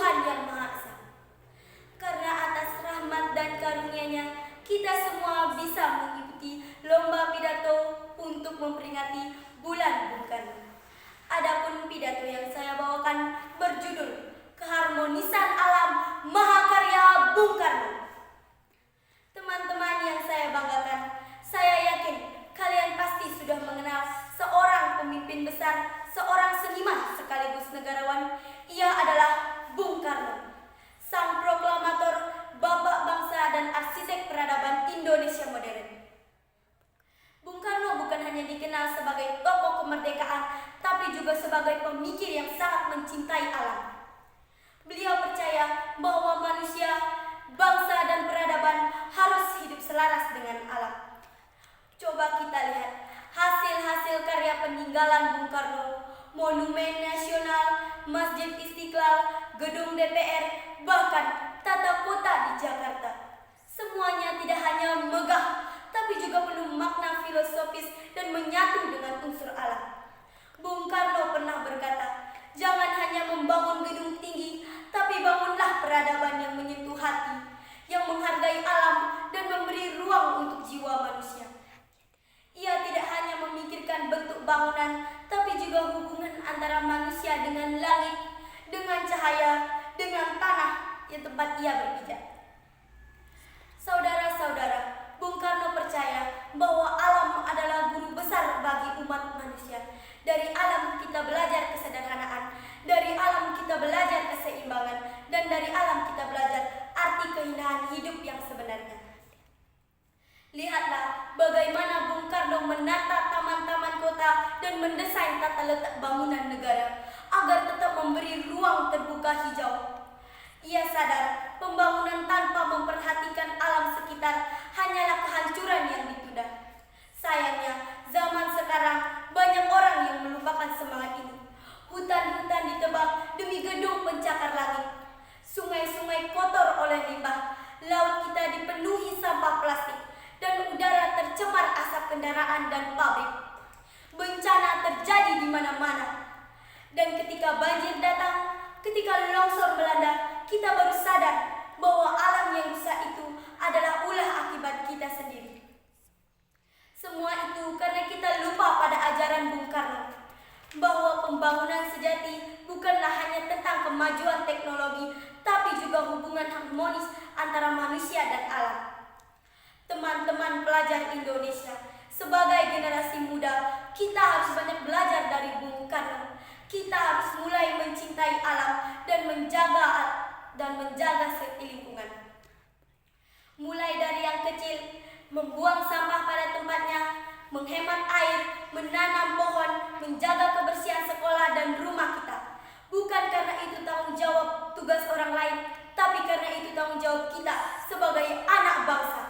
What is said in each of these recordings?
Tuhan Yang Maha Esa. Karena atas rahmat dan karunia-Nya, kita semua bisa mengikuti lomba pidato untuk memperingati bulan Bung Karno. Adapun pidato yang saya bawakan berjudul Keharmonisan Alam Mahakarya Bung Karno. Teman-teman yang saya banggakan, saya yakin kalian pasti sudah mengenal seorang pemimpin besar, seorang seniman sekaligus negarawan. Ia adalah Bung Karno, sang proklamator, bapak bangsa dan arsitek peradaban Indonesia modern. Bung Karno bukan hanya dikenal sebagai tokoh kemerdekaan, tapi juga sebagai pemikir yang sangat mencintai alam. Beliau percaya bahwa manusia, bangsa dan peradaban harus hidup selaras dengan alam. Coba kita lihat hasil-hasil karya peninggalan Bung Karno, Monumen Nasional, Masjid Istiqlal, Gedung DPR, bahkan tata kota di Jakarta. Semuanya tidak hanya megah, tapi juga penuh makna filosofis dan menyatu dengan unsur alam. Bung Karno pernah berkata, jangan hanya membangun gedung tinggi, tapi bangunlah peradaban yang menyentuh hati, yang menghargai alam dan memberi ruang untuk jiwa manusia. Ia tidak hanya memikirkan bentuk bangunan, tapi juga hubungan antara manusia dengan langit, dengan cahaya, dengan tanah yang tempat ia berpijak. Saudara-saudara, Bung Karno percaya bahwa alam adalah guru besar bagi umat manusia. Dari alam kita belajar kesederhanaan, dari alam kita belajar keseimbangan, dan dari alam kita belajar arti keindahan hidup yang sebenarnya. Lihatlah bagaimana Bung Karno menata taman-taman kota dan mendesain tata letak bangunan negara agar tetap memberi ruang terbuka hijau. Ia sadar pembangunan tanpa memperhatikan alam sekitar hanyalah kehancuran yang ditunda. Sayangnya, zaman sekarang banyak orang yang melupakan semangat ini. Hutan-hutan ditebang demi gedung pencakar langit. Sungai-sungai kotor oleh limbah. Laut kita dipenuhi sampah plastik. Dan udara tercemar asap kendaraan dan pabrik. Bencana terjadi di mana-mana. Dan ketika banjir datang, ketika longsor melanda, kita baru sadar bahwa alam yang rusak itu adalah ulah akibat kita sendiri. Semua itu karena kita lupa pada ajaran Bung Karno, bahwa pembangunan sejati bukanlah hanya tentang kemajuan teknologi, tapi juga hubungan harmonis antara manusia dan alam. Teman-teman pelajar Indonesia, sebagai generasi muda, kita harus banyak belajar dari Bung Karno. Kita harus mulai mencintai alam dan menjaga lingkungan. Mulai dari yang kecil, membuang sampah pada tempatnya, menghemat air, menanam pohon, menjaga kebersihan sekolah dan rumah kita. Bukan karena itu tanggung jawab tugas orang lain, tapi karena itu tanggung jawab kita sebagai anak bangsa.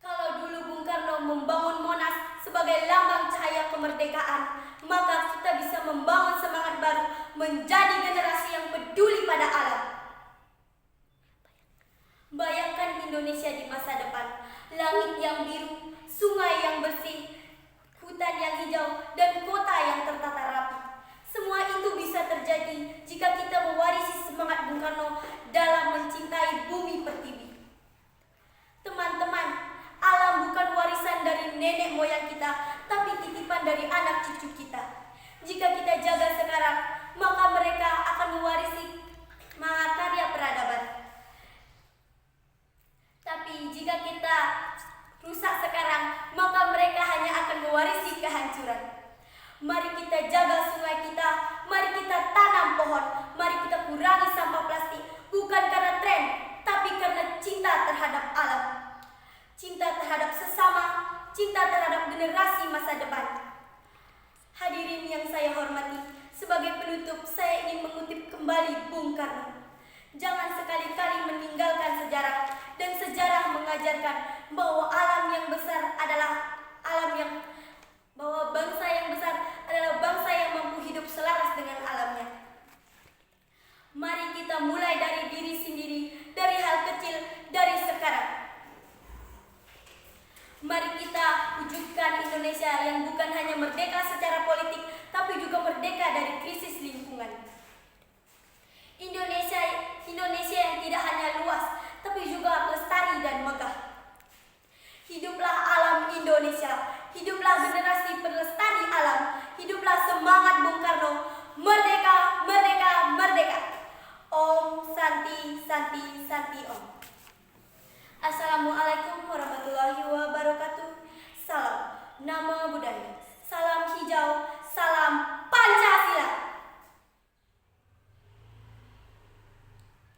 Kalau dulu Bung Karno membangun Monas sebagai lambang cahaya kemerdekaan, maka kita bisa membangun semangat baru menjadi generasi yang peduli pada alam. Bayangkan Indonesia di masa depan, langit yang biru, sungai yang bersih, hutan yang hijau, dan kota yang tertata rapi. Semua itu bisa terjadi jika kita mewarisi semangat Bung Karno dalam mencintai bumi pertiwi. Teman-teman, alam bukan warisan dari nenek moyang kita, tapi titipan dari anak cucu kita. Jika kita jaga sekarang, maka mereka akan mewarisi mahakarya peradaban. Tapi jika kita rusak sekarang, maka mereka hanya akan mewarisi kehancuran. Mari kita jaga sungai kita, mari kita tanam pohon, mari kita kurangi sampah plastik, bukan karena tren, tapi karena cinta terhadap alam. Cinta terhadap sesama, cinta terhadap generasi masa depan. Hadirin yang saya hormati, sebagai penutup saya ingin mengutip kembali Bung Karno. Jangan sekali-kali meninggalkan sejarah, dan sejarah mengajarkan bahwa bangsa yang besar adalah bangsa yang mampu hidup selaras dengan alamnya. Mari kita mulai dari diri sendiri, dari hal kecil, dari sekarang. Mari kita wujudkan Indonesia yang bukan hanya merdeka secara politik, tapi juga merdeka dari krisis lingkungan.